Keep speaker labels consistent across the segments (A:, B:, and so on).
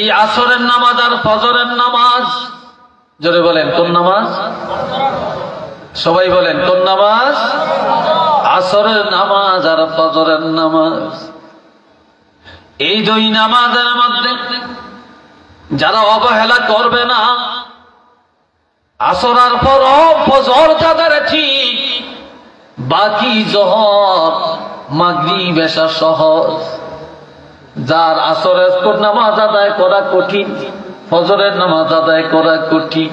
A: এই আসরের নামাজ আর ফজরের নামাজ, জোরে বলেন কোন নামাজ? সবাই বলেন কোন নামাজ? আসরের নামাজ আর ফজরের নামাজ। এই দুই নামাজের মধ্যে যারা অবহেলা করবে না, আসর আর ফজর তাদের ঠিক, বাকি জোহর মাগরিব এশা সহজ। যার আসরের নামাজ আদায় করা কঠিন, ফজরের নামাজ আদায় করা কঠিন,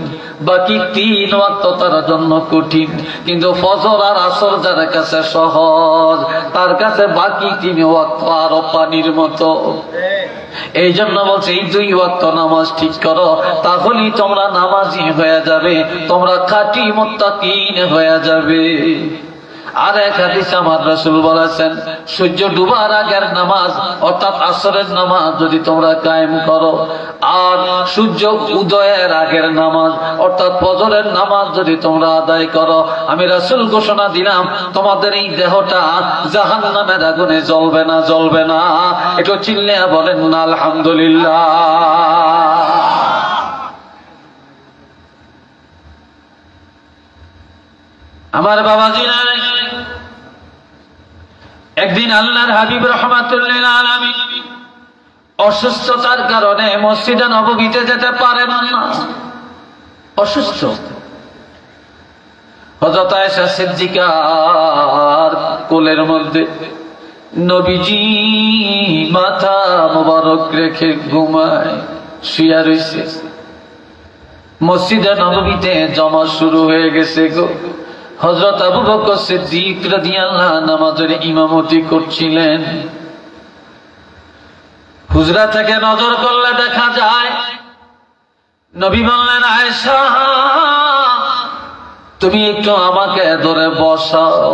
A: বাকি 3 ওয়াক্ত তার জন্য কঠিন। কিন্তু ফজর আর আসর যার কাছে সহজ, তার কাছে বাকি 3 ওয়াক্ত আরো পানির মতো। এই জন্য বলছে এই 2 ওয়াক্ত নামাজ ঠিক করো, তাহলেই তোমরা নামাজি হয়ে যাবে, তোমরা খাঁটি মুত্তাকিন হয়ে যাবে। আর এক হাদিসে আমার রাসূল বলেছেন, সূর্য ডুবার আগের নামাজ অর্থাৎ আসরের নামাজ যদি তোমরা কায়েম করো, আর সূর্য উদয়ের আগের নামাজ অর্থাৎ ফজরের নামাজ যদি তোমরা আদায় করো, আমি রাসূল ঘোষণা দিলাম তোমাদের এই দেহটা জাহান্নামের আগুনে জ্বলবে না, জ্বলবে না। একটু চিল্লিয়ে বলেন না আলহামদুলিল্লাহ। আমার বাবাজিরা, একদিন আল্লাহর হাবিব রাহমাতুল্লিল আলামিন অসুস্থতার কারণে মসজিদে নববীতে যেতে পারেন না, অসুস্থ। হযরত আয়েশা সিদ্দিকার কোলের মধ্যে নবীজি মাথা মোবারক রেখে ঘুমায়, শুয়ে রয়েছে। মসজিদে নববীতে জমা শুরু হয়ে গেছে গো। হযরত আবু বকর সিদ্দিক রাদিয়াল্লাহু আনহু নামাজের ইমামতি করছিলেন। হুজরা থেকে নজর করলে দেখা যায় নবী বললেন, আয়েশা তুমি একটু আমাকে ধরে বসাও।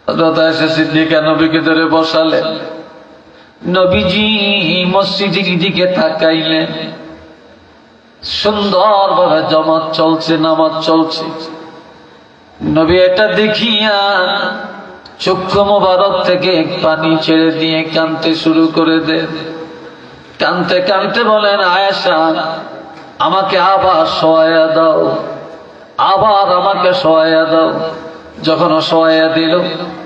A: হযরত আয়েশা সিদ্দিকা নবীকে ধরে বসালেন। নবীজি মসজিদের দিকে তাকাইলেন, সুন্দরভাবে জামাত চলছে, নামাজ চলছে। নবী এটা দেখিয়া চক্ষু মোবারক থেকে পানি ছেড়ে দিয়ে কাঁদতে শুরু করে দেন। কাঁদতে কাঁদতে বলেন, আয়েশা আমাকে আবার শোয়াইয়া দাও, আবার আমাকে শোয়াইয়া দাও। যখন শোয়াইয়া দিল,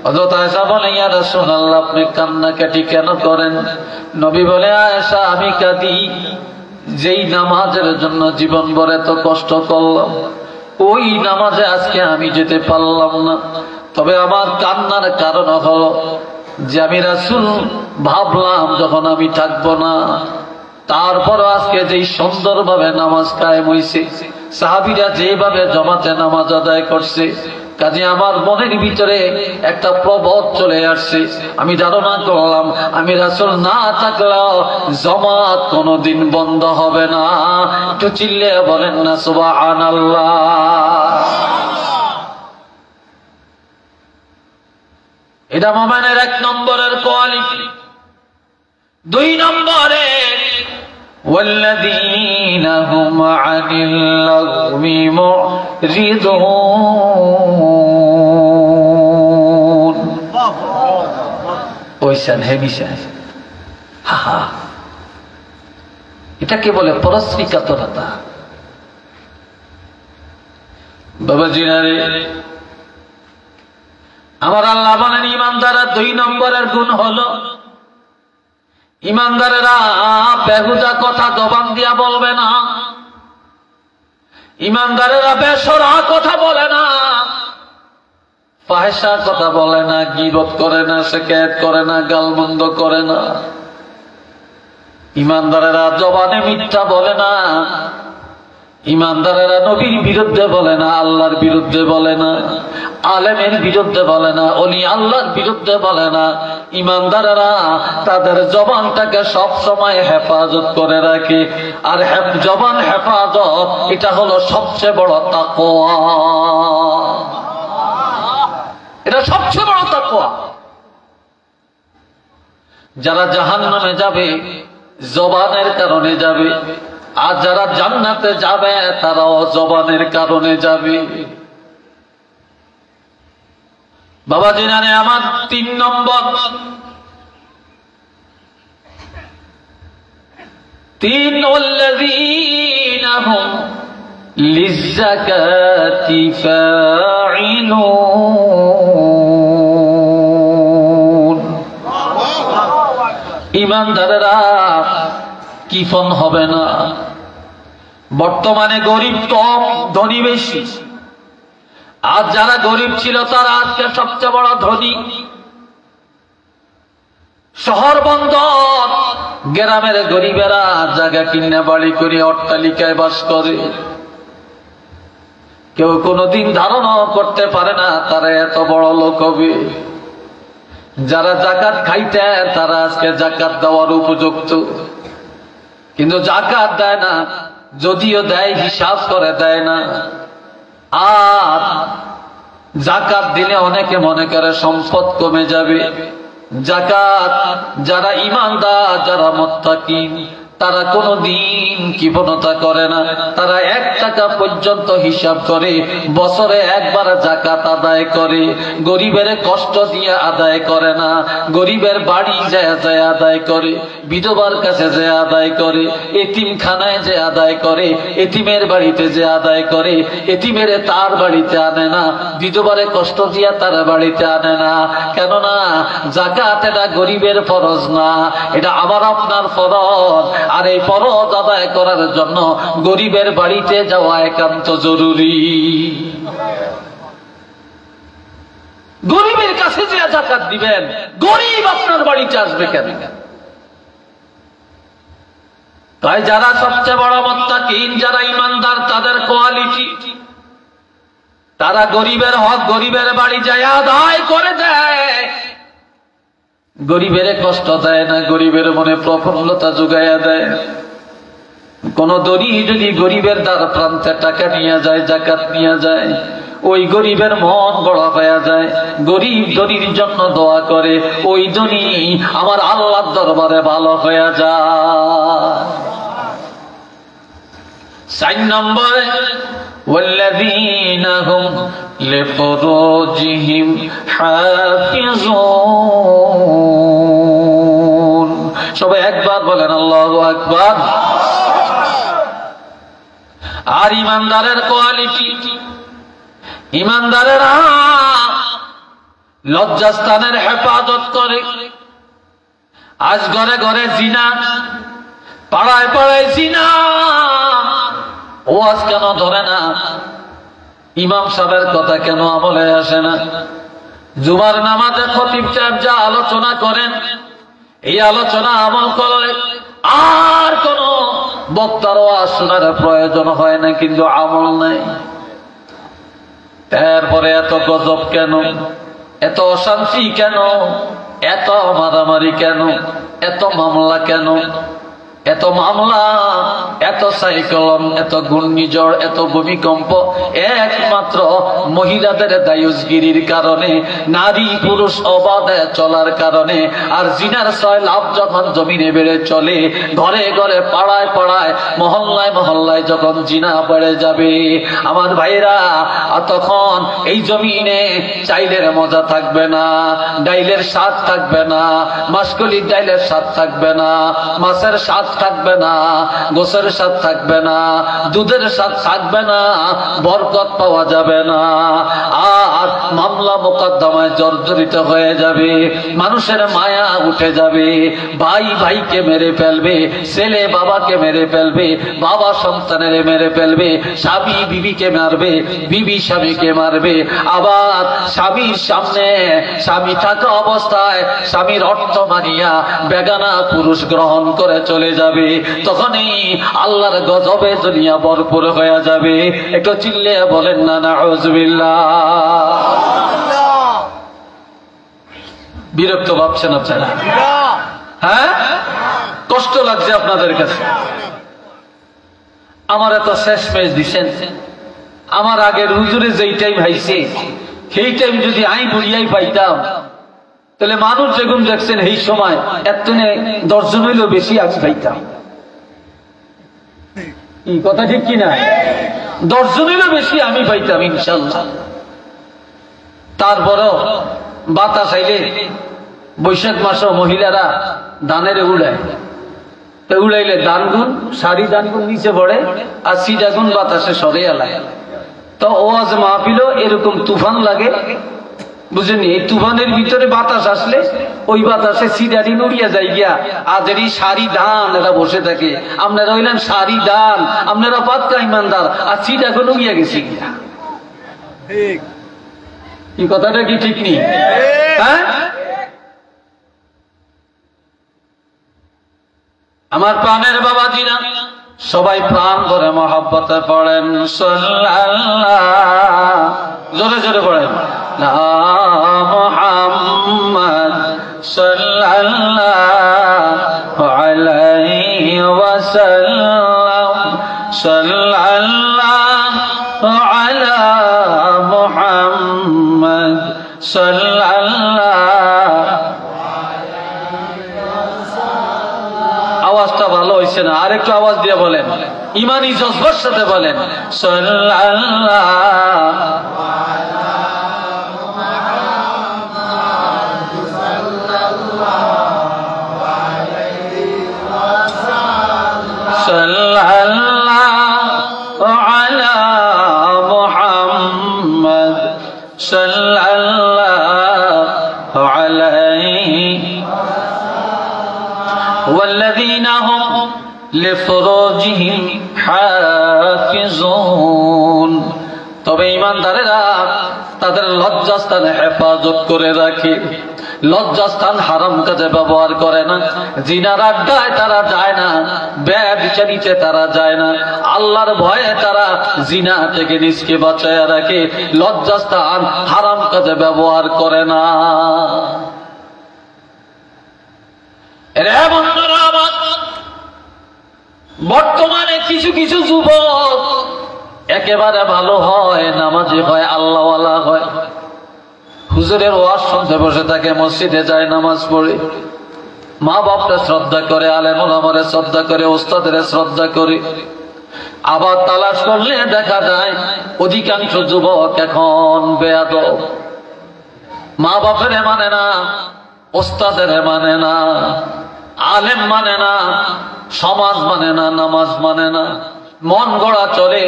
A: হযরত আয়েশা বলে, ইয়া রাসূলুল্লাহ আপনি কান্নাকাটি কেন করেন? নবী বলে, আয়েশা আমি কাঁদি যেই নামাজের জন্য জীবন ভর এত কষ্ট করলাম, ওই নামাজে আজকে আমি যেতে পারলাম না। তবে আমার কান্নার কারণ হলো যে আমি রাসূল ভাবলাম যখন আমি থাকবো না, তারপর আজকে যেই সুন্দরভাবে নামাজ কায়েম হইছে, সাহাবীরা যেভাবে জমাতে নামাজ আদায় করছে, কাজে আমার মনের ভিতরে একটা প্রবোধ চলে আসছে। আমি ধারণা করলাম আমি রাসূল না থাকলেও জামাত কোনদিন বন্ধ হবে না। একটু চিল্লিয়ে বলেন না সুবহানাল্লাহ। এটা মুমিনের 1 নম্বরের কোয়ালিটি। 2 নম্বরে والذين هم عن اللغو معرضون। ওইসান হেবিসা হা, এটাকে বলে পরশ্রীকাতরতা। বাবাজিরা রে, আমার আল্লাহ বলেন ইমানদাররা 2 নম্বরের গুণ হলো ইমানদারেরা বেহুদা কথা জবান দিয়া বলবে না, ইমানদারেরা বেসরা কথা বলে না, ফাহিশা কথা বলে না, গীবত করে না, শিকায়েত করে না, গালমন্দ করে না। ইমানদারেরা জবানে মিথ্যা বলে না, ইমানদারেরা নবীর বিরুদ্ধে বলে না, আল্লাহর বিরুদ্ধে বলে না, আলেমের বিরুদ্ধে বলে না, ওলি আল্লাহর বিরুদ্ধে বলে না। ইমানদারেরা তাদের জবানটাকে সব সময় হেফাজত করে রাখে। আর জবান হেফাজত এটা হলো সবচেয়ে বড় তাকওয়া, এটা সবচেয়ে বড় তাকওয়া। যারা জাহান্নামে যাবে জবানের কারণে যাবে, আর যারা জান্নাতে যাবে তারাও জবানের কারণে যাবে। বাবাজি জানে আমার 3 নম্বর, তিন ওয়াল্লাযীনা হুম লিয-যাকাতি ফাঈলুন। ঈমানদারেরা কিফন হবে না। বর্তমানে গরিব কম, ধনী বেশি। আজ যারা গরিব ছিল তারা আজকে সবচেয়ে বড় ধনী। শহর বন্দর, গ্রামের গরিবেরা জায়গা কিনে বাড়ি করে অট্টালিকায় বাস করে। কেউ কোনোদিন ধারণা করতে পারে না তারা এত বড় লোক হবে। যারা যাকাত খাইতেন তারা আজকে যাকাত দেওয়ার উপযুক্ত, কিন্তু যাকাত দেয় না। যদিও দেয় হিসাব করে দেয় না। আর যাকাত দিলে অনেকে মনে করে সম্পদ কমে যাবে। যাকাত যারা ঈমানদার, যারা মুত্তাকিন, তারা কোনদিন কৃপণতা করে না। তারা 1 টাকা পর্যন্ত হিসাব করে বছরে একবার যাকাত আদায় করে। গরিবের কষ্ট দিয়ে আদায় করে না। গরিবের বাড়ি যায় যায় আদায় করে, বিধবার কাছে যে আদায় করে, এতিমখানায় যে আদায় করে, এতিমের বাড়িতে যে আদায় করে। এতিমের তার বাড়িতে আনে না, বিধবারে কষ্ট দিয়া তার বাড়িতে আনে না। কেননা যাকাত এটা গরিবের ফরজ না, এটা আমার আপনার ফরজ। আর এই ফরজ আদায় করার জন্য গরিবের বাড়িতে যাওয়া একান্ত জরুরি। গরিবের কাছে যে যাকাত দিবেন, গরিব আপনার বাড়িতে আসবে কেন? তাই যারা সবচেয়ে বড় মুত্তাকিন, যারা ঈমানদার, তাদের কোয়ালিটি, তারা গরিবের হক গরিবের বাড়ি যায় আদায় করে দেয়। গরিবের কষ্ট দেয় না, গরিবের মনে প্রফুল্লতা যোগাইয়া দেয়। কোন দরি যদি গরিবের দ্বার প্রান্তে টাকা নিয়ে যায়, যাকাত নিয়ে যায়, ওই গরিবের মন বড় হয়ে যায়। গরিব ধনীর জন্য দোয়া করে, ওই ধনী আমার আল্লাহর দরবারে ভালো হয়ে যায়। 4 নম্বরে والذين هم لفروجهم حافظون। সবাই একবার বলেন আল্লাহু আকবার। আর ঈমানদারের কোয়ালিটি, ঈমানদারেরা লজ্জাস্থানের হেফাজত করে। আজ ঘরে ঘরে জিনা, পাড়ায় পাড়ায় জিনা। ওয়াজ কেন ধরে না? ইমাম সাহেবের কথা কেন আমলে আসে না? জুমার নামাজে খতিব সাহেব যা আলোচনা করেন, এই আলোচনা আমল করে। আর কোন বক্তার ওয়াজ শোনার প্রয়োজন হয় না, কিন্তু আমল নাই। এরপরে এত গজব কেন? এত অশান্তি কেন? এত মারামারি কেন? এত মামলা কেন? এত মামলা, এত সাইক্লোন, এত ঘূর্ণিঝড়, এত ভূমিকম্প একমাত্র মহিলাদের দায়ুসগিরির কারণে, নারী পুরুষ অবাধে চলার কারণে। আর জিনার সয়লাভ যখন জমিনে বেড়ে চলে, ঘরে ঘরে পাড়ায় পাড়ায় মহল্লায় মহল্লায় যখন জিনা বেড়ে যাবে, আমার ভাইরা, তখন এই জমিনে চাইলের মজা থাকবে না, ডাইলের স্বাদ থাকবে না, মাসকলির ডাইলের স্বাদ থাকবে না, মাছের স্বাদ থাকবে না, গোসের স্বাদ থাকবে না, দুধের স্বাদ থাকবে না, বরকত পাওয়া যাবে না। আর মামলা মোকদ্দমায় জর্জরিত হয়ে যাবে, মানুষের মায়া উঠে যাবে। ভাই ভাইকে মেরে ফেলবে, ছেলে বাবাকে মেরে ফেলবে, বাবা সন্তানের মেরে ফেলবে, স্বামী বিবিকে মারবে, বিবি স্বামীকে মারবে। আবার স্বামীর সামনে স্বামী থাকা অবস্থায় স্বামীর অর্থ মানিয়া বেগানা পুরুষ গ্রহণ করে চলে যাবে। তখনই আল্লাহর গজবে দুনিয়া ভরপুর হয়ে যাবে। একটু চিল্লে বলেন না নাউযুবিল্লাহ। বিরক্ত ভাবছেন আপনারা? হ্যাঁ, কষ্ট লাগছে আপনাদের কাছে? আমার এত শেষ মেশ দিচ্ছেন। আমার আগের হুজুরে যেই টাইম হাইছে, সেই টাইম যদি আই বুড়িয়াই পাইতাম, তাহলে মানুষ যেগুন দেখছেন এই সময় এত 10 জন হইলেও বেশি আমি পাইতাম। এই কথা ঠিক কিনা? 10 জন হইলেও বেশি আমি পাইতাম ইনশাল্লাহ। তারপরও বাতাস আইলে বৈশাখ মাসে মহিলারা ধানের উড়ায়, তো উড়াইলে দানগুন সারি দানগুন নিচে পড়ে আর সিডাগুন বাতাসে সরে এলায়। তো ওয়াজ মাহফিলও এরকম তুফান লাগে, বুঝেনি? এই তুফানের ভিতরে বাতাস আসলে ওই বাতাসে সিডারি নড়িয়া যায় গিয়া, আদেরই সারি ধান এরা বসে থাকে। আপনারা হইলেন সারি ধান, আপনারা পাক্কা ইমানদার, আর সিডাগুন উড়িয়া গেছে গিয়া। এই কথাটা কি ঠিক নেই? হ্যাঁ, আমার প্রাণের বাবাজিরা সবাই প্রাণ ভরে মহব্বতে পড়েন সাল্লাল্লাহ, জোরে জোরে পড়েন না মুহাম্মদ সাল্লাল্লাহু আলাইহি ওয়াসাল্লাম, সাল্লাল্লাহু আলা মুহাম্মদ সাল্লাল্লাহু। আওয়াজটা ভালো হয়েছে না, আরেকটু আওয়াজ দিয়ে বলেন, ইমানি জজবার সাথে বলেন সাল্লাল্লাহু সাল্লাল্লাহু আলা মুহাম্মদ সাল্লাল্লাহু আলাইহি والذين هم لفروجهم حافظون। তবে ঈমানদারেরা তাদের লজ্জাস্থানে হেফাজত করে রাখে, লজ্জাস্থান হারাম কাজে ব্যবহার করে না, জিনার আড্ডায় তারা যায় না, ব্যভিচারিতে তারা যায় না, আল্লাহর ভয়ে তারা জিনা থেকে নিজকে বাঁচায় রাখে, লজ্জাস্থান হারাম কাজে ব্যবহার করে না। বর্তমানে কিছু কিছু যুবক একেবারে ভালো হয়, নামাজি হয়, আল্লাহওয়ালা হয়, হুজুরের ওয়াজ শুনতে বসে থাকে, মসজিদে যায়, নামাজ পড়ে, মা বাপরে শ্রদ্ধা করে, আলেম ওলামারে শ্রদ্ধা করে, ওস্তাদের শ্রদ্ধা করে। আবার তালাশ করলে দেখা যায় অধিকাংশ যুবক এখন বেয়াদব, মা বাপের মানে না, ওস্তাদের মানে না, আলেম মানে না, সমাজ মানে না, নামাজ মানে না, মন গড়া চলে।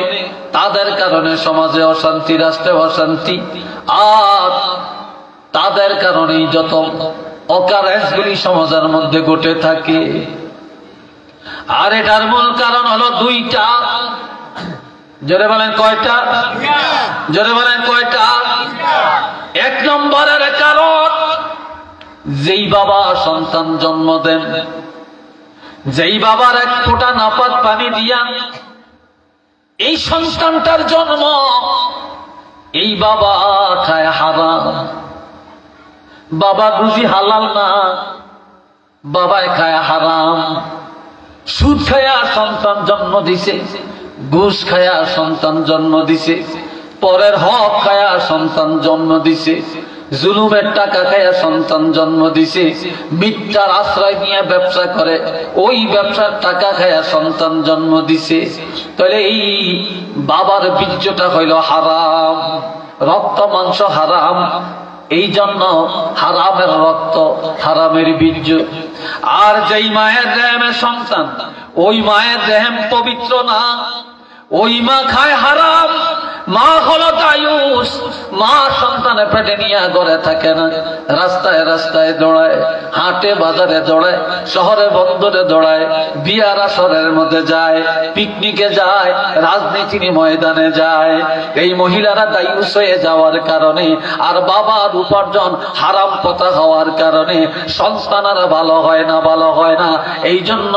A: তাদের কারণে সমাজে অশান্তি, রাষ্ট্রে অশান্তি, আর তাদের কারণেই যত অকারেন্সগুলি সমাজের মধ্যে ঘটে থাকে। আর এটার মূল কারণ হলো দুইটা। জোরে বলেন কয়টা? জোরে বলেন কয়টা? এক নম্বরের কারণ, যেই বাবা সন্তান জন্ম দেন, যেই বাবার এক ফোঁটা নাপাক পানি দিয়া এই সন্তানটার জন্ম, এই বাবা খায় হারাম, বাবা বুঝি হালাল না, বাবায় খায় হারাম। সুদ খায়া সন্তান জন্ম দিছে, ঘুষ খায়া সন্তান জন্ম দিছে, পরের হক খায়া সন্তান জন্ম দিছে, জুলুমের টাকা খায়া সন্তান জন্ম দিছে, মিথ্যার আশ্রয় নিয়ে ব্যবসা করে, ওই ব্যবসার টাকা খায়া সন্তান জন্ম দিছে। তাহলে এই বাবার বীর্যটা হইল হারাম, রক্ত মাংস হারাম, এই জন্য হারামের রক্ত, হারামের বীর্য। আর যেই মায়ের রেহেমের সন্তান, ওই মায়ের রেহেম পবিত্র না, ওই মা খায় হারাম, মা হলো দায়ুস, মা সন্তানে পেটে নিয়ে ঘরে থাকে না, রাস্তায় রাস্তায় দৌড়ায়, হাটে বাজারে দৌড়ায়, শহরে বন্দরে দৌড়ায়, বিয়ার আসরের মধ্যে যায়, পিকনিকে যায়, রাজনীতির ময়দানে যায়। এই মহিলারা দায়ুস হয়ে যাওয়ার কারণে আর বাবার উপার্জন হারাম পথে হওয়ার কারণে সন্তানেরা ভালো হয় না, ভালো হয় না। এই জন্য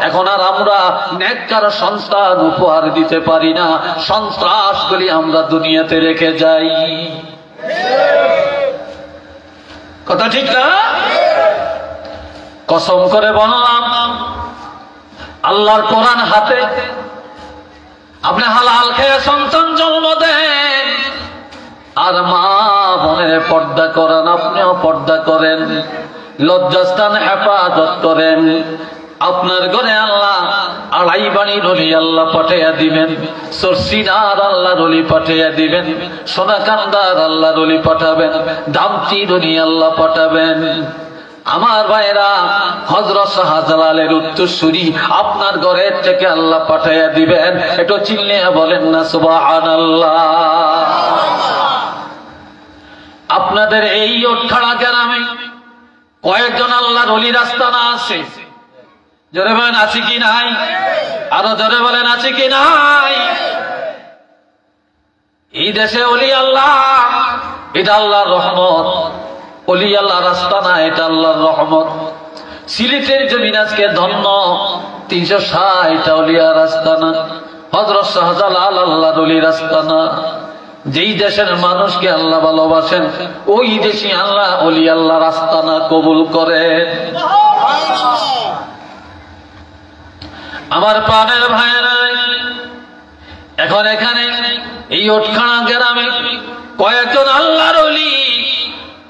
A: এখন আর আমরা নেককার সন্তান উপহার দিতে পারি না, সন্ত্রাসগুলি আমরা দুনিয়াতে রেখে যাই। কথা ঠিক না? কসম করে বললাম, আল্লাহর কোরআন হাতে, আপনি হালাল খেয়ে সন্তান জন্ম দেন, আর মা বোনের পর্দা করেন, আপনিও পর্দা করেন, লজ্জাস্থান হেফাজত করেন। আপনার ঘরে আল্লাহ আড়াই বাণী রলি আল্লাহ পাঠাইয়া দিবেন, সরসিনার আল্লাহ রলি পাঠাইয়া দিবেন, সোনাকান্দার আল্লাহ রলি পাঠাবেন, দামতি রলি আল্লাহ পাঠাবেন। আমার ভাইরা, হযরত শাহজালালের উত্তরসূরি আপনার ঘরের থেকে আল্লাহ পাঠাইয়া দিবেন। একটু চিল্লে বলেন না সুবহানাল্লাহ। আপনাদের এই ওঠখাড়া গ্রামে কয়েকজন আল্লাহর ওলির আস্তানা আছে। জোরে বলেন আছে কি নাই? আরো জোরে বলেন আছে কি নাই? এই দেশে ওলি আল্লাহ, এটা আল্লাহর রহমত। ওলি আল্লাহর আস্তানা, এটা আল্লাহর রহমত। সিলেটের জমিন আজকে ধন্য, 360টা ওলিয়ার আস্তানা। হযরত শাহজালাল আল্লাহর ওলির আস্তানা। যেই দেশের মানুষকে আল্লাহ ভালোবাসেন ওই দেশে আল্লাহ ওলি আল্লাহর আস্তানা কবুল করেন। আমার প্রাণের ভাইয়েরা, এখন এখানে এই ওঠখানা গ্রামে কয়েকজন আল্লাহর ওলি,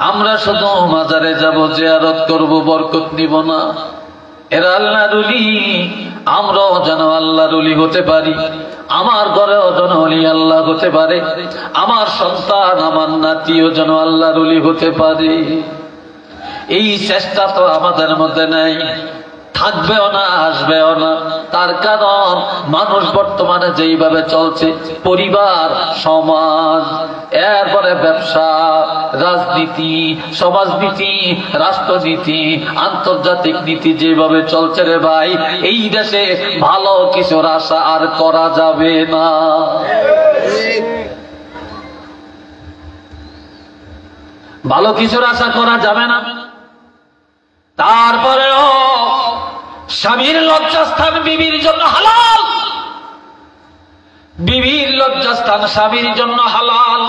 A: আমরা শুধু মাজারে যাব, জিয়ারত করব, বরকত নিব না। এরা আল্লাহর ওলি, আমরাও যেন আল্লাহর ওলি হতে পারি। আমার ঘরেও যেন ওলি আল্লাহ হতে পারে। আমার সন্তান, আমার নাতিও যেন আল্লাহর ওলি হতে পারে। এই চেষ্টা তো আমাদের মধ্যে নাই, থাকবেও না, আসবেও না। তার কারণ মানুষ বর্তমানে যেইভাবে চলছে, পরিবার, সমাজ, এরপরে ব্যবসা, রাজনীতি, সমাজনীতি, রাষ্ট্রনীতি, আন্তর্জাতিক নীতি যেভাবে চলছে রে ভাই, এই দেশে ভালো কিছুর আশা আর করা যাবে না। ভালো কিছুর আশা করা যাবে না। তারপরেও স্বামীর লজ্জাস্থান বিবির জন্য হালাল, বিবির লজ্জাস্থান স্বামীর জন্য হালাল।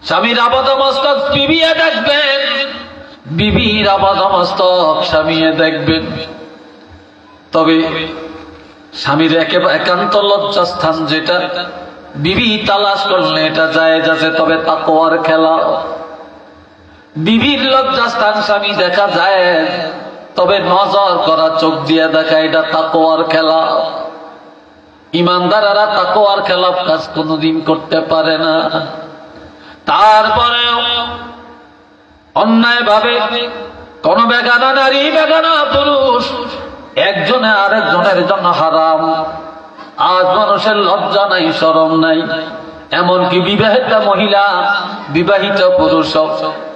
A: স্বামীর আপাদমস্তক বিবিয়ে দেখবেন, বিবির আপাদমস্তক স্বামীয়ে দেখবেন। তবে স্বামীর একান্ত লজ্জাস্থান যেটা বিবি তালাশ করলে এটা জায়েজ আছে, তবে তাকওয়ার খেলা। বিবির লজ্জাস্থান স্বামী দেখা যায়, তবে নজর করা, চোখ দিয়ে দেখা, এটা তাকওয়ার খেলা। ইমানদাররা তাকওয়ার খেলাফ কাজ কোনোদিন করতে পারে না। তারপরেও অন্যায় ভাবে কোন বেগানা নারী, বেগানা পুরুষ একজনে আরেকজনের জন্য হারাম। আজ মানুষের লজ্জা নাই, শরম নাই। এমনকি বিবাহিত মহিলা, বিবাহিত পুরুষ,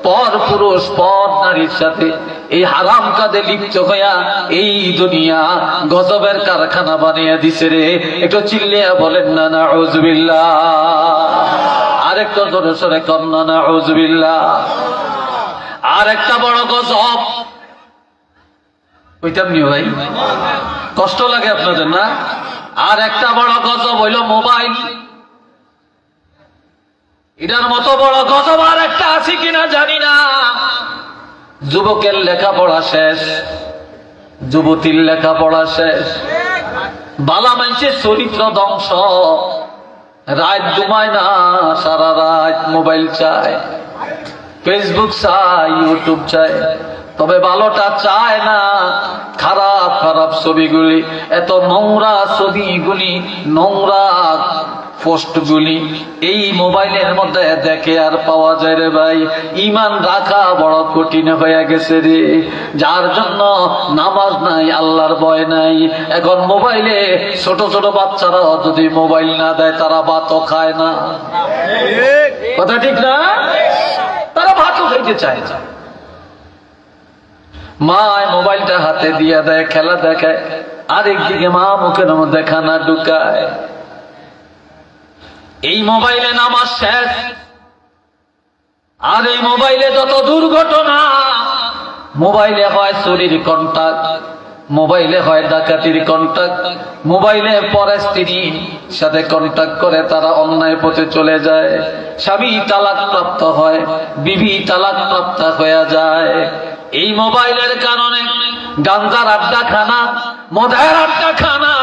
A: পর পুরুষ, পর নারীর সাথে এই হারাম কাজে লিপ্ত হইয়া এই দুনিয়া গজবের কারখানা বানিয়ে দিছে রে। একটু চিল্লিয়া বলেন না নাউযুবিল্লাহ। আরেকটু জোরে সরে কন্যা নাউযুবিল্লাহ। আর একটা বড় গজব, ওইটা নিও ভাই, কষ্ট লাগে আপনাদের না? আর একটা বড় গজব হইল মোবাইল। এটার মতো বড় গজব আর একটা আছে কিনা জানি না। যুবকের লেখাপড়া শেষ, যুবতীর লেখাপড়া শেষ, বালা মানুষের চরিত্র ধ্বংস। রাত ঘুমায় না, সারা রাত মোবাইল চায়, ফেসবুক চায়, ইউটিউব চায়, তবে ভালোটা চায় না। খারাপ খারাপ ছবিগুলি, এত নোংরা ছবিগুলি, নোংরা পোস্টগুলি এই মোবাইলের মধ্যে দেখে আর পাওয়া যায় রে ভাই। ইমান রাখা বড় কঠিন হয়ে গেছে রে, যার জন্য নামাজ নাই, আল্লাহর ভয় নাই। এখন মোবাইলে ছোট ছোট বাচ্চারা যদি মোবাইল না দেয়, তারা ভাতও খায় না। কথা ঠিক না? তারা ভাতও খাইতে চায়। মা মোবাইলটা হাতে দিয়ে দেয়, খেলা দেখায়, আরেকদিকে মা মুখের মধ্যে খানা ঢুকায়। এই মোবাইলে নামাজ শেষ, আর এই মোবাইলে যত দুর্ঘটনা। মোবাইলে হয় চুরির কন্টাক্ট, মোবাইলে হয় ডাকাতির কন্টাক্ট, মোবাইলে পরে স্ত্রীর সাথে কন্টাক্ট করে তারা অন্যায় পথে চলে যায়। স্বামী তালাক প্রাপ্ত হয়, বিবি তালাক প্রাপ্ত হয়ে যায় এই মোবাইলের কারণে। গাঞ্জার আড্ডাখানা, মদের আড্ডাখানা,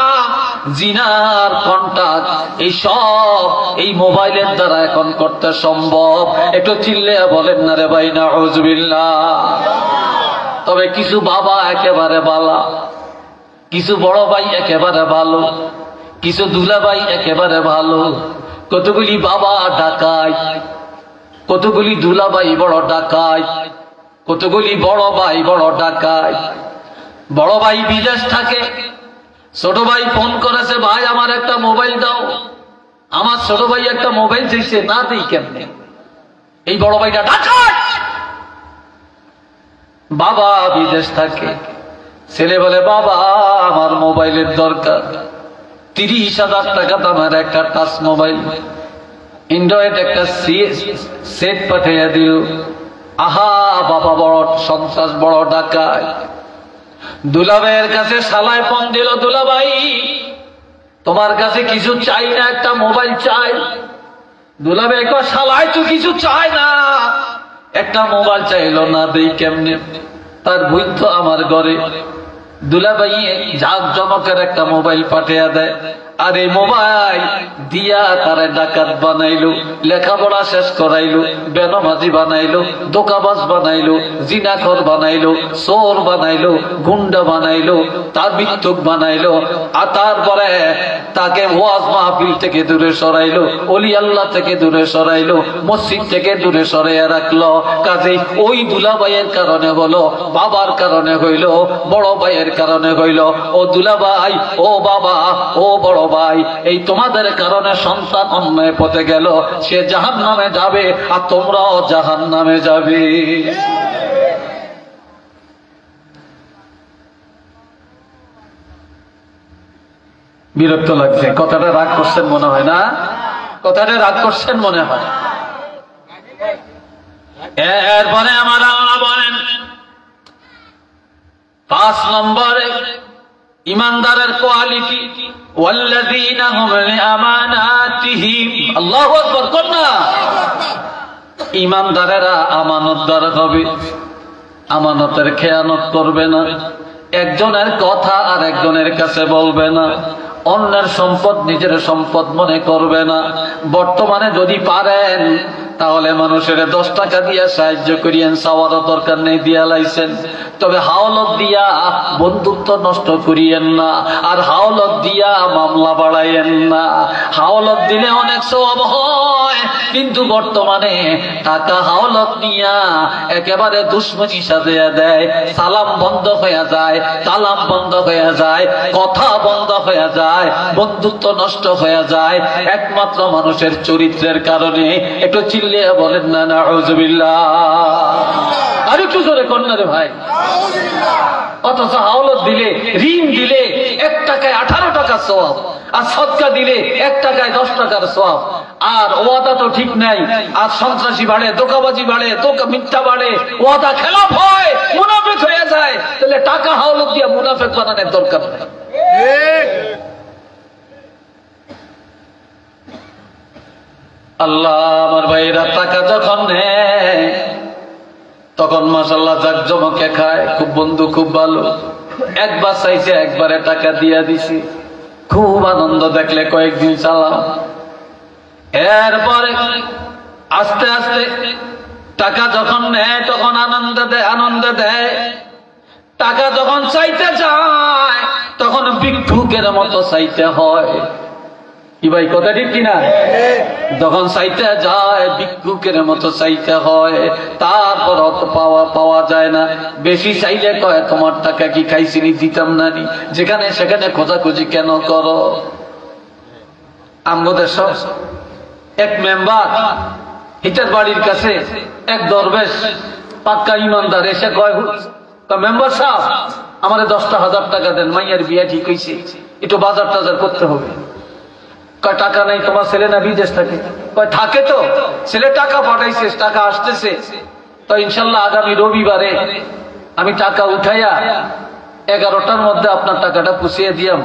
A: জিনার কন্টাক্ট, এই সব এই মোবাইলের দ্বারা এখন করতে সম্ভব। একটু চিল্লে বলেন না রে ভাই নাউযুবিল্লাহ। তবে কিছু বাবা একেবারে বালা, কিছু বড় ভাই একেবারে ভালো, কিছু দুলা ভাই একেবারে ভালো। কতগুলি বাবা ডাকায়, কতগুলি দুলা ভাই বড় ডাকায়। কতগুলি বড় ভাই বড় ডাকাত। বড় ভাই বিদেশ থাকে, ছোট ভাই ফোন করেছে, ভাই আমার একটা মোবাইল দাও। আমার ছোট ভাই একটা মোবাইল চাইছে, না দেই কেমনে? এই বড় ভাইটা ডাকাত। বাবা বিদেশ থাকে, ছেলে বলে বাবা আমার মোবাইলের দরকার। 30,000 টাকা দামের একটা টাচ মোবাইল, অ্যান্ড্রয়েড একটা সেট পাঠিয়ে দিল। আহা বাবা বড় সন্ত্রাস, বড় ডাকাত। দুলাভাইয়ের কাছে শালায় ফোন দিল, দুলাভাই তোমার কাছে কিছু চাই না, একটা মোবাইল চাই। দুলাভাই কয় শালায় তো কিছু চাই না, একটা মোবাইল চাইলো, না দেই কেমনে? তার বৈধ আমার ঘরে। দুলাভাই জাক জমকের একটা মোবাইল পাঠিয়ে দেয়, আর এই মোবাইল দিয়া তারে ডাকাত বানাইলো, লেখাপড়া শেষ করাইলো, বেনমাজি বানাইলো, দোকাবাজ বানাইলো, জিনাখর বানাইলো, চোর বানাইলো, গুন্ডা বানাইলো, তার মৃত্যুক বানাইলো। আর তারপরে তাকে ওয়াজ মাহফিল থেকে দূরে সরাইলো, অলি আল্লাহ থেকে দূরে সরাইলো, মসজিদ থেকে দূরে সরাইয়া রাখলো। কাজে ওই দুলাভাইয়ের কারণে হলো, বাবার কারণে হইল, বড় ভাইয়ের কারণে হইল। ও দুলাভাই, ও বাবা, ও বড় ভাই, এই তোমাদের কারণে সন্তান অন্যায় পথে গেল, সে জাহান্নামে যাবে আর তোমরাও জাহান্নামে যাবে। বিরক্ত লাগছে, কথাটা রাগ করছেন মনে হয় না? কথাটা রাগ করছেন মনে হয়। এরপরে আমার বলেন 5 নম্বরে ইমানদারের কোয়ালিটি, ওয়াল্লাযীনা হুম লিআমানাতিহিম, আল্লাহু আকবার কন্যা। ইমানদারেরা আমানতদার হবে, আমানতের খেয়ানত করবে না, একজনের কথা আর একজনের কাছে বলবে না, অন্যের সম্পদ নিজের সম্পদ মনে করবে না। বর্তমানে যদি পারেন তাহলে মানুষের 10 টাকা দিয়ে সাহায্য করিয়েন, চাওয়ারও দরকার নেই, দিয়া লাইছেন। তবে হাওলত দিয়া বন্ধুত্ব নষ্ট করিয়েন না, আর হাওলত দিয়া মামলা বাড়াইয়েন না। হাওলত দিলে অনেক সওয়াব হয়, কিন্তু বর্তমানে টাকা হাওলত নিয়া একেবারে দুশ্মনী সাজিয়ে দেয়। সালাম বন্ধ হয়ে যায়, কালাম বন্ধ হয়ে যায়, কথা বন্ধ হয়ে যায়, বন্ধুত্ব নষ্ট হয়ে যায়, একমাত্র মানুষের চরিত্রের কারণে। একটু চিল্লিয়ে বলেন না নাউযুবিল্লাহ। আর একটু জোরে কন্যা রে ভাই। অথচ হাওলত দিলে, ঋণ দিলে 1 টাকায় 18 টাকা সওয়াব, আর সদকা দিলে 1 টাকায় 10 টাকার সওয়াব। আর ওয়াদা তো ঠিক নাই, আর সন্ত্রাসী বাড়ে, দোকাবাজি বাড়ে, মিথ্যা বাড়ে, ওয়াদা খেলাফ হয়, মুনাফিক হয়ে যায়। তাহলে টাকা হাওলত দিয়ে মুনাফিক বানানোর দরকার নেই। আল্লাহ আমার ভাইরা টাকা যখন নেয় তখন মাশাআল্লাহ জাকজমকে খায়, খুব বন্ধু, খুব ভালো। একবার চাইছে, একবারে টাকা দিয়া দিছি, খুব আনন্দ দেখলে কয়েকদিন চালাম। এরপরে আস্তে আস্তে টাকা যখন নেয় তখন আনন্দ দেয়। টাকা যখন চাইতে যায় তখন ভিক্ষুকের মতো চাইতে হয়। কি ভাই কথা ঠিক কিনা? যখন চাইতে যায় ভিক্ষুকের মতো চাইতে হয়, তারপর অত পাওয়া যায় না। বেশি চাইলে কয় তোমার টাকা কি খাইছিনি, দিতাম না নি। যেখানে সেখানে খোঁজাখুঁজি কেন করো? আমাদের সব এক মেম্বার হিটার বাড়ির কাছে এক দরবেশ পাক্কা ইমানদার এসে কয়, মেম্বার সাহেব আমারে 10,000 টাকা দেন, মাইয়ার বিয়া ঠিক হয়েছে, একটু বাজার টাজার করতে হবে। কয় টাকা নাই, তোমার ছেলে না বিদেশ থাকে? কয় থাকে তো, ছেলে টাকা পাঠাইছে, টাকা আসতেছে, তো ইনশাল্লাহ আগামী রবিবারে আমি টাকা উঠাইয়া 11টার মধ্যে আপনার টাকাটা পুষিয়ে দিয়াম।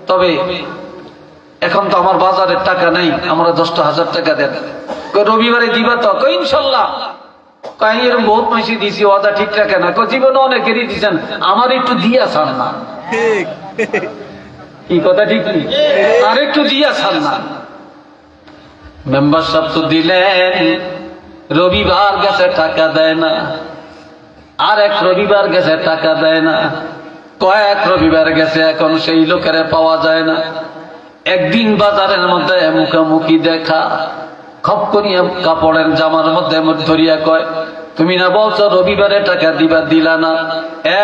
A: তবে এখন তো আমার বাজারের টাকা নাই, আমরা 10,000 টাকা দেন। রবিবারে দিবা তো? কই ইনশাল্লাহ। কই এরকম বহুত মাসি দিছি, ওয়াদা ঠিক রাখে না। জীবনে অনেকেরই দিচ্ছেন, আমার একটু দিয়া ছাড় না। কি কথা ঠিক নেই? আর একটু দিয়া ছাড় না। মেম্বার সাহেব তো দিলেন, রবিবার গেছে টাকা দেয় না, আর এক রবিবার গেছে টাকা দেয় না, কয়েক রবিবার গেছে, এখন সেই লোকের পাওয়া যায় না। একদিন বাজারের মধ্যে মুখামুখি দেখা, খপ করিয়া কাপড়ের জামার মধ্যে ধরিয়া কয়, তুমি না বলছো রবিবারে টাকা দিবা, দিলা না।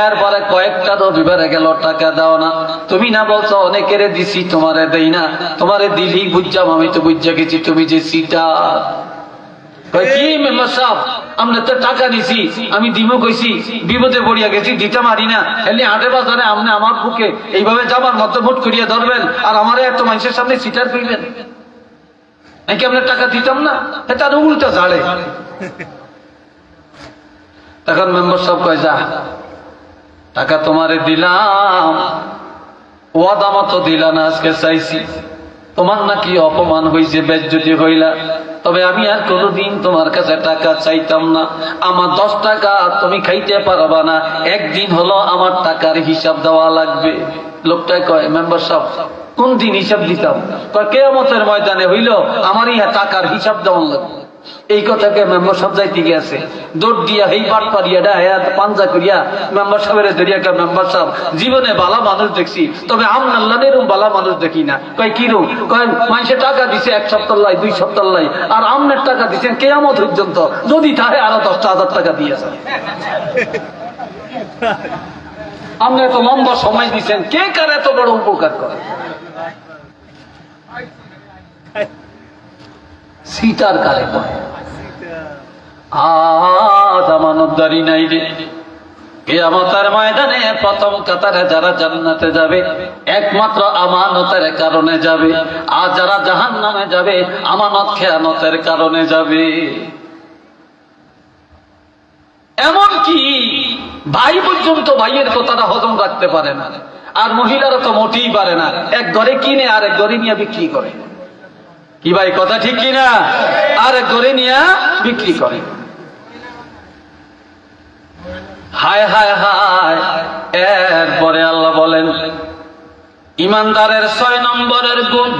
A: এরপরে কয়েকটা রবিবারে গেল, টাকা দাও না। তুমি না বলছো অনেকেরে দিছি, তোমারে দেই না। তোমারে দিলি বুঝলাম, আমি তো বুঝা গেছি তুমি যে সিটার। কি মেম্বার সাহেব, আমরা তো টাকা নিছি, আমি দিমো কইছি, বিপদে পড়িয়া গেছি, দিতে পারি না। এলি হাটে বাজারে আপনি আমার বুকে এইভাবে যাবার মতো মুট করিয়া ধরবেন, আর আমারে এত মানুষের সামনে সিটার কইবেন। নাকি আপনার টাকা দিতাম না? তার উল্টা ঝাড়ে। তখন মেম্বার সাহেব কয়, যা টাকা তোমারে দিলাম, ওয়াদা মতো দিলা না, আজকে চাইছি। তোমার নাকি অপমান হয়েছে, বেজ্জতি হইলা, তবে আমি আর কোনোদিন তোমার কাছে টাকা চাইতাম না। আমার 10 টাকা তুমি খাইতে পারবা না, একদিন হলো আমার টাকার হিসাব দেওয়া লাগবে। লোকটাই কয়, মেম্বার সাহেব কোন দিন হিসাব দিতাম? কয়, কিয়ামতের ময়দানে হইল আমার ইহা টাকার হিসাব দেওয়া লাগবে। এই কথাকে মেম্বার সাহেব যাইতে গেছে, দৌড় দিয়া হেই পাট পারিয়া হায়াত পাঞ্জা করিয়া মেম্বার সাহেবের ধরিয়া, মেম্বার সাহেব জীবনে বালা মানুষ দেখছি, তবে আমনাল্লাহ এরকম বালা মানুষ দেখি না। কয় কিরম? কয়, মানুষের টাকা দিছে 1 সপ্তাহ লাই, 2 সপ্তাহ লাই, আর আমনের টাকা দিচ্ছেন কিয়ামত পর্যন্ত, যদি তাহে আরো 10,000 টাকা দিয়েছে। আপনি এত লম্বা সময় দিচ্ছেন, কে কার এত বড় উপকার করে? সিটার কারে করে? আজ আমানতদারি নাই রে। কিয়ামতের ময়দানে প্রথম কাতারে যারা জান্নাতে যাবে একমাত্র আমানতের কারণে যাবে, আর যারা জাহান্নামে যাবে আমানত খেয়ানতের কারণে যাবে। এমনকি ভাই পর্যন্ত ভাইয়ের কথাটা হজম রাখতে পারে না, আর মহিলারা তো মোটেই পারে না। এক ঘরে কিনে আর এক ঘরে নিয়ে বিক্রি করে। কি ভাই, কথা ঠিক কিনা? আর এক ঘরে নিয়ে বিক্রি করে। হায় হায় হায়। এরপরে আল্লাহ বলেন, ইমানদারের 6 নম্বরের গুণ,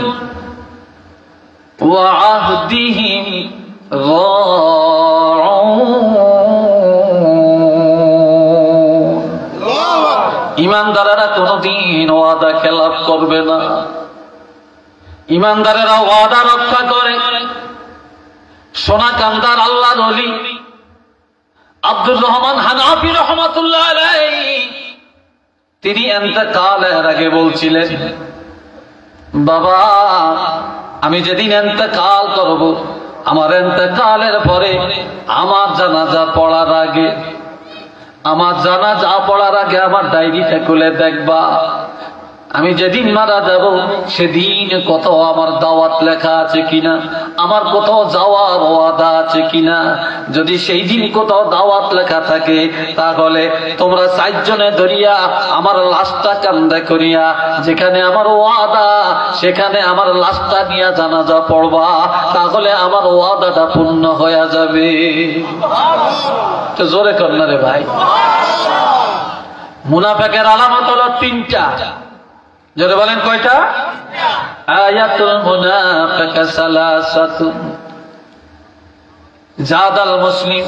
A: ওয়াহদিহিম ইমানদারেরা কোনদিন ওয়াদা খেলাফ করবে না। ইমানদারেরা ওয়াদা রক্ষা করে। সোনাকান্দার আল্লাহর ওলি আব্দুর রহমান হানাফি রহমাতুল্লাহ আলাইহি, তিনি ইন্তেকালের আগে বলছিলেন, বাবা আমি যেদিন ইন্তেকাল করব, আমার ইন্তেকালের পরে আমার জানাজা পড়ার আগে, আমার জানাজা পড়ার আগে আমার ডায়েরিটা খুলে দেখবা, আমি যেদিন মারা যাব সেদিন কত আমার দাওয়াত লেখা আছে কিনা, আমার কোথাও যাওয়ার ওয়াদা আছে কিনা। যদি সেই দিন কোথাও দাওয়াত লেখা থাকে, তাহলে তোমরা 4 জনে ধরিয়া আমার লাশটা কান্দে করিয়া, যেখানে আমার ওয়াদা সেখানে আমার লাশটা নিয়ে জানাজা পড়বা, তাহলে আমার ওয়াদাটা পূর্ণ হয়ে যাবে। তো জোরে কর না রে ভাই। মুনাফিকের আলামত হলো 3টা। জোরে বলেন, কয়টা? আয়াতুল মুনাফিক সালাসাতুন। জাদাল মুসলিম,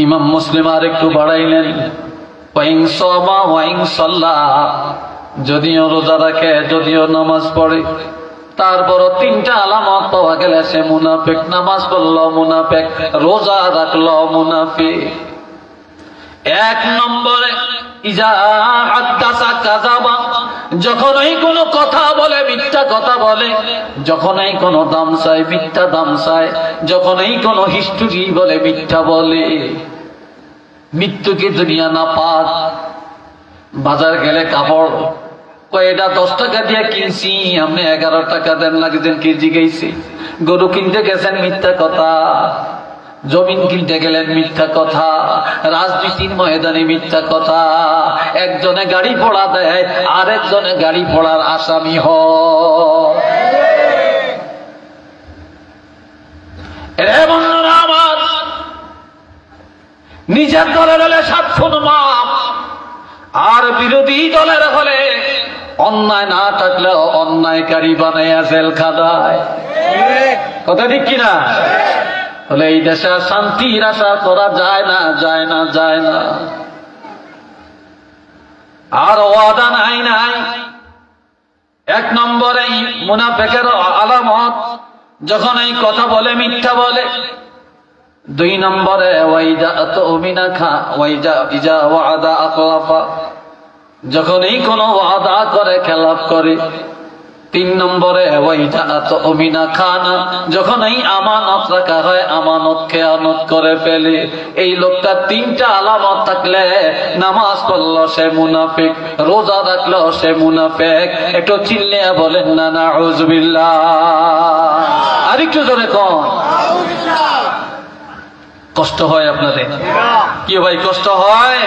A: ইমাম মুসলিম আর একটু বাড়াইলেন, ওয়াইন সামা ওয়াইন সাল্লা, যদিও রোজা রাখে, যদিও নামাজ পড়ে, তারপর 3টা আলামত পাওয়া গেলে সে মুনাফিক। নামাজ পড়লো মুনাফিক, রোজা রাখলো মুনাফিক। 1 নম্বরে ইজা হাদাসা কাযাবা, যখনই কোনো কথা বলে মিথ্যা কথা বলে, যখনই কোনো দাম চায় মিথ্যা দাম চায়, যখনই কোনো হিস্ট্রি বলে মিথ্যা বলে। মৃত্যুকে দুনিয়া না পাক। বাজার গেলে কাপড় কয়, এটা 10 টাকা দিয়ে কিনছি, আপনি 11 টাকা দেন লাগছেন কেজি গেছে। গরু কিনতে গেছেন, মিথ্যা কথা। জমিন কিনতে গেলেন, মিথ্যা কথা। রাজনীতির ময়দানে মিথ্যা কথা। একজনে গাড়ি পোড়া দেয়, আর একজনে গাড়ি পোড়ার আসামি হয়। আমার নিজের দলের হলে 7 খুন মাপ, আর বিরোধী দলের হলে অন্যায় না থাকলেও অন্যায়কারী বানাইয়া জেল খাদায়। কথা ঠিক কিনা? বলে এই দেশে শান্তির আশা করা যায় না, যায় না, যায় না। আর ওয়াদা নাই নাই। 1 নম্বরে মুনাফিকের আলামত, যখন এই কথা বলে মিথ্যা বলে। দুই নম্বরে ওয়াইদা তুমিনা খা ওয়াইজা ইজা ওয়াদা আখলাফা, যখনই কোনো ওয়াদা করে খেলাফ করে। তিন নম্বরে ওয়াইদা তুমিনা খানা, যখনই আমানত রাখা হয় আমানত খেয়ানত করে ফেলে। এই লোকটা তিনটা আলামত থাকলে নামাজ পড়লো সে মুনাফিক, রোজা রাখলো সে মুনাফিক। একটু চিল্লে বলেন না নাউযুবিল্লাহ। আরেকটু জোরে কোন। কষ্ট হয় আপনাদের? কি ভাই কষ্ট হয়?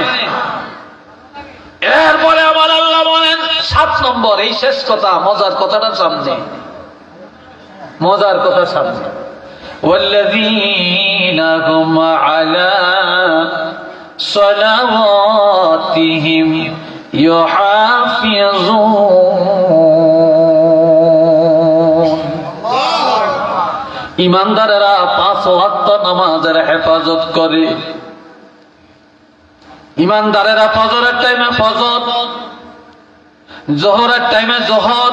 A: এরপরে আমার আল্লাহ বলেন 7 নম্বর, এই শেষ কথা, মজার কথাটা সামনে, মজার কথা সামনে। ওয়াল্লাযীনা হুম আলা সালাওয়াতিহিম ইউহাফিজুন। ইমানদারেরা 5 ওয়াক্ত নামাজের হেফাজত করে। ইমানদারেরা ফজরের টাইমে ফজর, জোহরের টাইমে জোহর,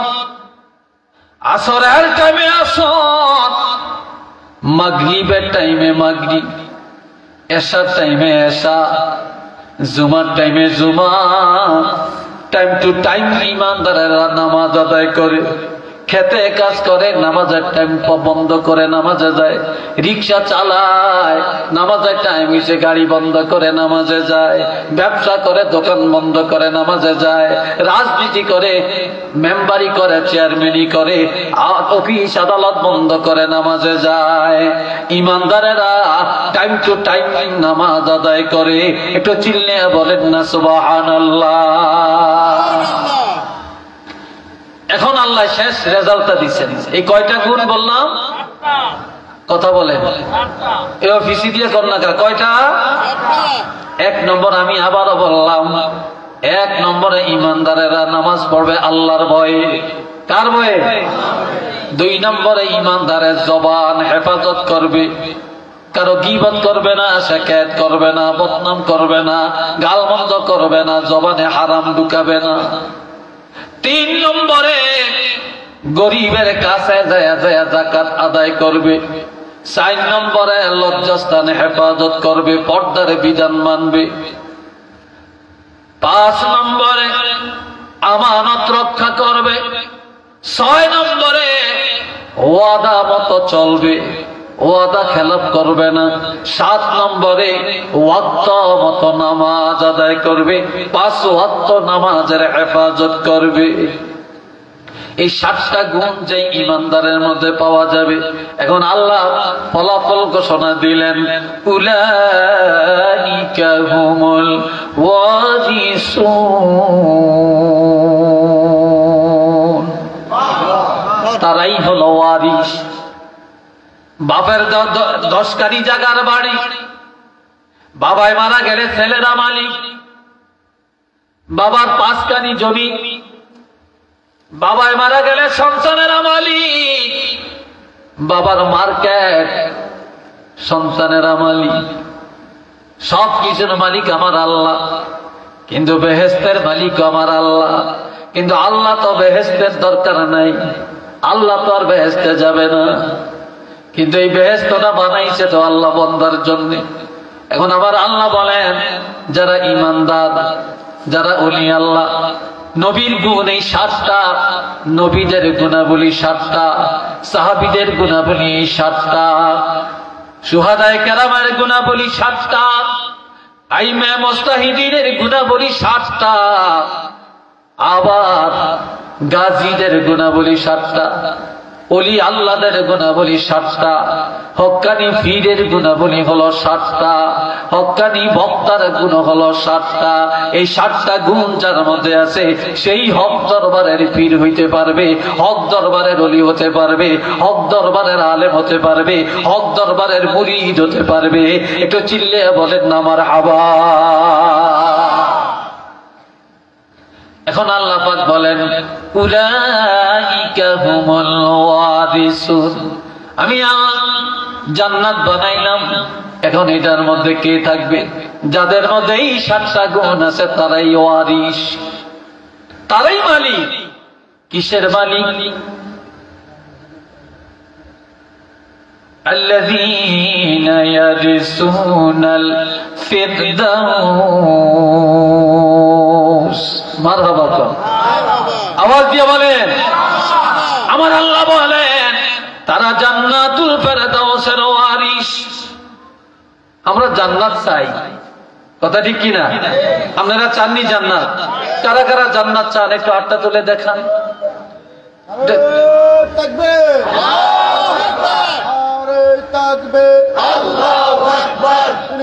A: আসরের টাইমে আসর, মাগরিবের টাইমে মাগরিব, এশার টাইমে এশা, জুমার টাইমে জুমা। টাইম টু টাইম ইমানদারেরা নামাজ আদায় করে। খেতে কাজ করে, নামাজের টাইম বন্ধ করে নামাজে যায়। রিক্সা চালায়, নামাজের টাইম হইছে গাড়ি বন্ধ করে নামাজে যায়। ব্যবসা করে, দোকান বন্ধ করে নামাজে যায়। রাজনীতি করে, মেম্বারি করে, চেয়ারম্যানই করে, অফিস আদালত বন্ধ করে নামাজে যায়। ইমানদারেরা টাইম টু টাইম নামাজ আদায় করে। একটু চিল্লে বলেন না সুবহানাল্লাহ। এখন আল্লাহ শেষ রেজাল্টটা দিচ্ছেন। এই কয়টা গুণ বললাম? কথা বলেন, এই অফিসি দিয়ে কন্যা কয়টা? 1 নম্বর আমি আবারও বললাম, 1 নম্বরে ইমানদারেরা নামাজ পড়বে আল্লাহর ভয়ে। কার ভয়ে? 2 নম্বরে ইমানদারের জবান হেফাজত করবে, কারো গীবত করবে না, শিকায়ত করবে না, বদনাম করবে না, গালমন্দ করবে না, জবানে হারাম ঢুকাবে না। 3 নম্বরে গরিবের কাছে যায় যায় যাকাত আদায় করবে। 4 নম্বরে লজ্জাস্থানে হেফাজত করবে, পর্দার বিধান মানবে। 5 নম্বরে আমানত রক্ষা করবে। 6 নম্বরে ওয়াদা মতো চলবে, ওয়াদা খেলাপ করবে না। 7 নম্বরে ওয়াক্ত মতো নামাজ আদায় করবে, 5 ওয়াক্ত নামাজের হেফাজত করবে। এই 7টা গুণ যে ইমানদারের মধ্যে পাওয়া যাবে। এখন আল্লাহ ফলাফল ঘোষণা দিলেন, উলাইকা হুমুল ওয়ারিসুন, তারাই হলো ওয়ারিস। বাপের 10 কানি জায়গার বাড়ি, বাবায় মারা গেলে ছেলেরা মালিক। বাবার 5 কানি জমি, বাবায় মারা গেলে সন্তানেরা মালিক। বাবার মার্কেট, সন্তানেরা মালিক। সব কিছুর মালিক আমার আল্লাহ, কিন্তু বেহেশতের মালিক আমার আল্লাহ। কিন্তু আল্লাহ তো বেহেশতের দরকার নাই, আল্লাহ তো আর বেহেশতে যাবে না। কিন্তু এই বেহেশতটা বানাইছে তো আল্লাহ বান্দার জন্য। এখন আবার আল্লাহ বলেন, যারা ঈমানদার, যারা ওলি আল্লাহ, নবীর গুণ এই 7টা, নবীদের গুণাবলী 7টা, সাহাবীদের গুণাবলী 7টা, শুহাদায়ে কেরামের গুণাবলী 7টা, আইমে মুস্তাহিদিনের গুণাবলী 7টা, আবার গাজীদের গুণাবলী 7টা, ওলি আল্লাহদের গুণাবলী 7টা, হক্কানি পীরের গুণাবলী হলো 7টা, হক্কানি বক্তার গুণ হলো 7টা। এই 7টা গুণ যার মধ্যে আছে, সেই হক দরবারের পীর হইতে পারবে, হক দরবারের ওলি হতে পারবে, হক দরবারের আলেম হতে পারবে, হক দরবারের মুরিদ হতে পারবে। একটু চিল্লে বলেন না মারহাবা। এখন আল্লাহ পাক বলেন, উলাইকা হুমুল ওয়ারিসুন। আমি আল্লাহ জান্নাত বানাইলাম। এখন এটার মধ্যে কে থাকবে? যাদের মধ্যে এই 7টা গুণ আছে, তারাই ওয়ারিস, তারাই মালিক। কিসের মালিক? الذين يرثون الفردوس মারহাবা আওয়াজ দিয়ে বলেন আমার আল্লাহ বলেন তারা জান্নাতুল ফেরদাউসের ওয়ারিস আমরা জান্নাত চাই কথা ঠিক কি না আপনারা চাননি জান্নাত কারা কারা জান্নাত চান একটু হাতটা তুলে দেখান
B: তাকবীর আল্লাহু আকবার আরে তাকবীর আল্লাহু আকবার দিন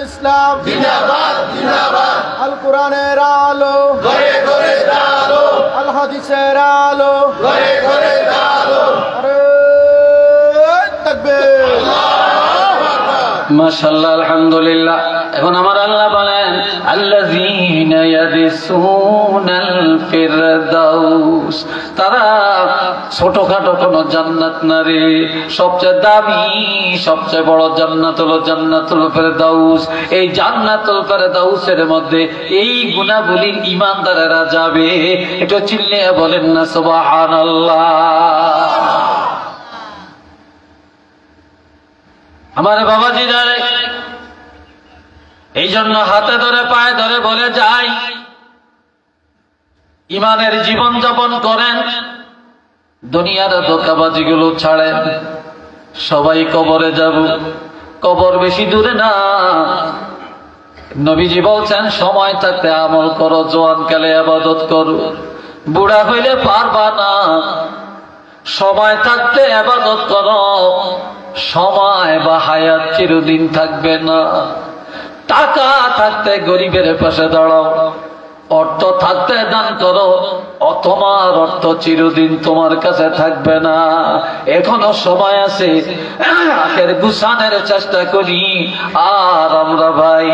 B: ইসলাম জিন্দাবাদ জিন্দাবাদ আল কোরআনের আলো ঘরে ঘরে আলো আল হাদিসের আলো ঘরে ঘরে আলো আরে তাকবীর
A: মাশাআল্লাহ আলহামদুলিল্লাহ এখন আমার আল্লাহ বলেন আল্লাযীনা ইয়ারিসুনাল ফিরদাউস তারা ছোটখাটো কোন জান্নাত না রে সবচেয়ে দামি সবচেয়ে বড় জান্নাত হলো জান্নাতুল ফিরদাউস এই জান্নাতুল ফিরদাউসের মধ্যে এই গুণাবলীর ঈমানদারেরা যাবে একটু চিল্লিয়ে বলেন না সুবহানাল্লাহ আমার বাবাজি যারে এই জন্য হাতে ধরে পায়ে ধরে বলে যাই ইমানের জীবন যাপন করেন দুনিয়ার ধোঁকাবাজি গুলো ছাড়েন সবাই কবরে যাব কবর বেশি দূরে না নবীজি বলছেন সময় থাকতে আমল করো জওয়ানকালে ইবাদত করো বুড়া হইলে পারবা না সময় থাকতে ইবাদত করো সময় বা হায়াত চিরদিন থাকবে না টাকা থাকতে গরিবের পাশে দাঁড়াও অর্থ থাকতে দান করো তোমার অর্থ চিরদিন তোমার কাছে থাকবে না এখনো সময় আছে আখের গুছানোর চেষ্টা করি আর আমরা ভাই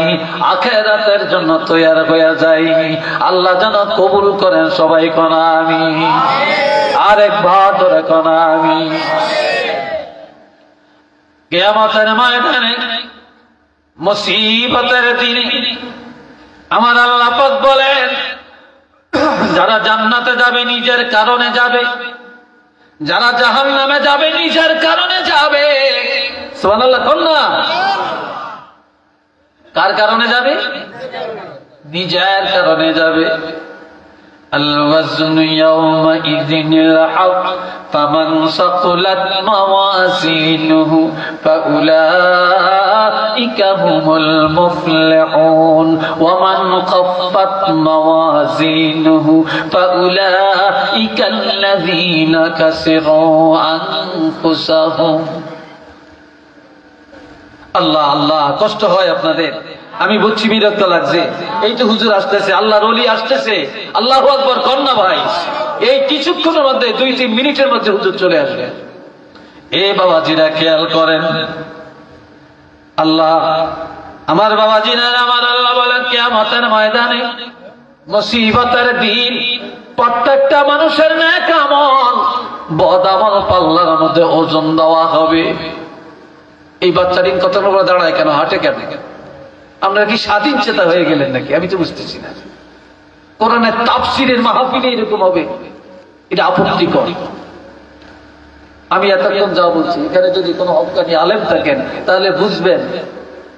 A: আখেরাতের জন্য তৈয়ার হয়ে যাই আল্লাহ যেন কবুল করেন সবাই কোনা আমি আরেকবার ধরে কোনা আমি কিয়ামতের ময়দানে মুসিবতের দিনে আমার আল্লাহ পাক বলেন যারা জান্নাতে যাবে নিজের কারণে যাবে যারা জাহান্নামে যাবে নিজের কারণে যাবে সুবহানাল্লাহ কোন না কার কারণে যাবে নিজের কারণে যাবে الوزن يومئذ الحق فمن ثقلت موازينه فأولئك هم المفلحون ومن خفت موازينه فأولئك الذين خسروا أنفسهم আল্লাহ আল্লাহ কষ্ট হয় আপনাদের আমি বুঝছি বিরক্ত লাগছে এই তো হুজুর আসতেছে আল্লাহর ওলি আসতেছে আল্লাহু আকবার কর না ভাই এই কিছুক্ষণের মধ্যে 2-3 মিনিটের মধ্যে হুজুর চলে আসবে এ বাবাজিরা খেয়াল করেন আল্লাহ আমার বাবাজিরা আমার আল্লাহ বলেন কিয়ামতের ময়দানে মুসিবতের দিন প্রত্যেকটা মানুষের নেক আমল বদ আমল পাল্লার মধ্যে ওজন দেওয়া হবে এই বাচ্চাটি কত বড় দাঁড়ায় কেন হাঁটে কেন আমরা কি স্বাধীন চেতা হয়ে গেলেন নাকি আমি তো বুঝতেছি না কোরআনের তাফসীরের মাহফিলে এরকম হবে এটা আপত্তিকর আমি এতক্ষণ যা বলছি এখানে যদি কোনো হক্কানি আলেম থাকেন তাহলে বুঝবেন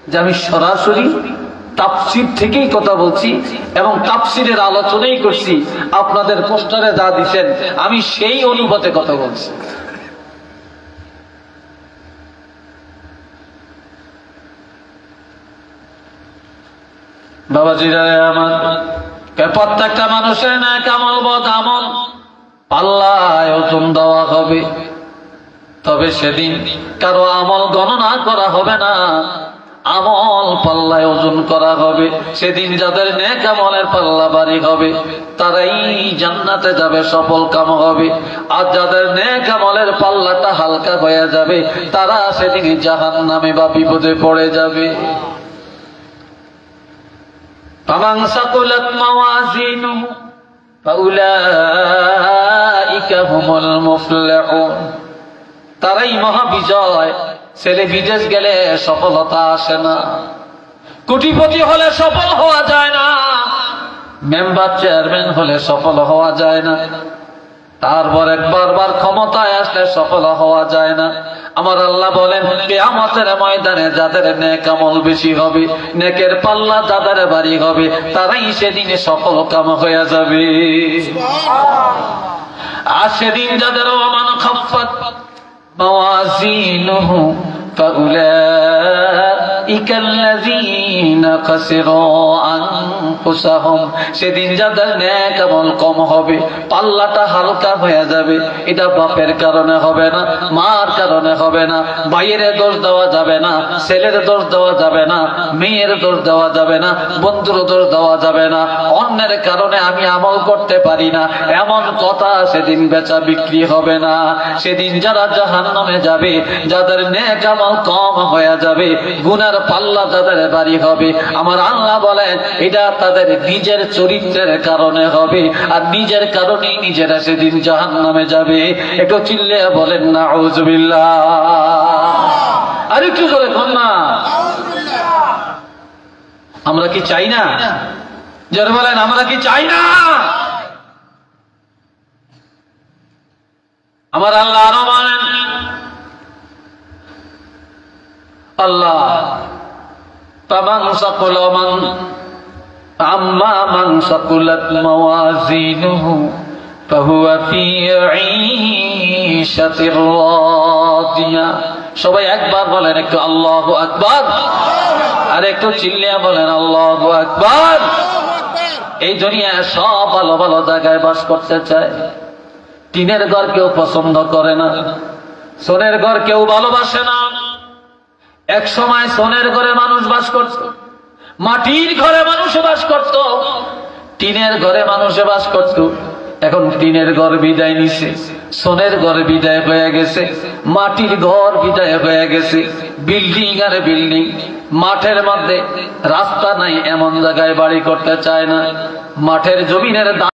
A: যে আমি সরাসরি তাফসীর থেকেই কথা বলছি এবং তাফসীরের আলোচনাই করছি আপনাদের পোস্টারে যা দিচ্ছেন আমি সেই অনুপাতে কথা বলছি বাবাজিরা আমার প্রত্যেকটা মানুষের নেক আমল বদ আমল পাল্লায় ওজন দেওয়া হবে তবে সেদিন কারো আমল গণনা করা হবে না আমল পাল্লায় ওজন করা হবে সেদিন যাদের নেক আমলের পাল্লা ভারী হবে তারাই জান্নাতে যাবে সফল কাম হবে আর যাদের নেক আমলের পাল্লাটা হালকা হয়ে যাবে তারা সেদিন জাহান্নামে বা বিপদে পড়ে যাবে فمن ثقلت موازينه فأولئك هم المفلحون তারাই মহা বিজয় ছেলে বিদেশ গেলে সফলতা আসে না কোটিপতি হলে সফল হওয়া যায় না মেম্বার চেয়ারম্যান হলে সফল হওয়া যায় না তারপর একবার ক্ষমতায় আসলে সফল হওয়া যায় না। আমার আল্লাহ বলেন কিয়ামতের ময়দানে যাদের নেক আমল বেশি হবে, নেকের পাল্লা যাদের ভারী হবে, তারাই সেদিনে সফল কাম হয়ে যাবে। আর সেদিন যাদের ওমান খাফফাত মাওয়াজিনুহু ফাউলাইকা খাসিরু আনফুসাহুম, সেদিন যাদের নেক আমল কম হবে, পাল্লাটা হালকা হয়ে যাবে। এটা বাপের কারণে হবে না, মার কারণে হবে না, ভাইয়ের দোষ দেওয়া যাবে না, ছেলের দোষ দেওয়া যাবে না, মেয়ের দোষ দেওয়া যাবে না, বন্ধুর দোষ দেওয়া যাবে না, অন্যের কারণে আমি আমল করতে পারি না এমন কথা সেদিন বেচা বিক্রি হবে না। সেদিন যারা জাহান্নামে যাবে, যাদের নেক আমল কম হয়ে যাবে, গুনার পাল্লা যাদের ভারী হবে, আমার আল্লাহ বলেন এটা তাদের নিজের চরিত্রের কারণে হবে, আর নিজের কারণেই নিজেরা সেদিন জাহান্নামে যাবে। একটু চিল্লে বলেন নাউযুবিল্লাহ। আর একটু জোরে বলেন না। আমরা কি চাই না? জোরে বলেন, আমরা কি চাই না? আমার আল্লাহ আরো বলেন, আল্লাহ ফামান সাকুলা আম্মা মান সাকুলাত মাওয়াজিনুহু ফাহুয়া ফি ঈশাতির রাদিয়া। সবাই একবার বলেন একটু আল্লাহু আকবার, আর একটু চিল্লিয়ে বলেন আল্লাহু আকবার। এই দুনিয়ায় সব ভালো ভালো জায়গায় বাস করতে চায়। টিনের ঘর কেউ পছন্দ করে না, সোনের ঘর কেউ ভালোবাসে না। এক সময় সোনের ঘরে মানুষ বাস করত, মাটির ঘরে মানুষ বাস করত, টিনের ঘরে মানুষ বাস করত। এখন টিনের ঘর বিদায় নিছে, সোনের ঘর বিদায় হয়ে গেছে, মাটির ঘর বিদায় হয়ে গেছে, বিল্ডিং আর বিল্ডিং। মাঠের মধ্যে রাস্তা নাই এমন জায়গায় বাড়ি করতে চায় না, মাঠের জমিনের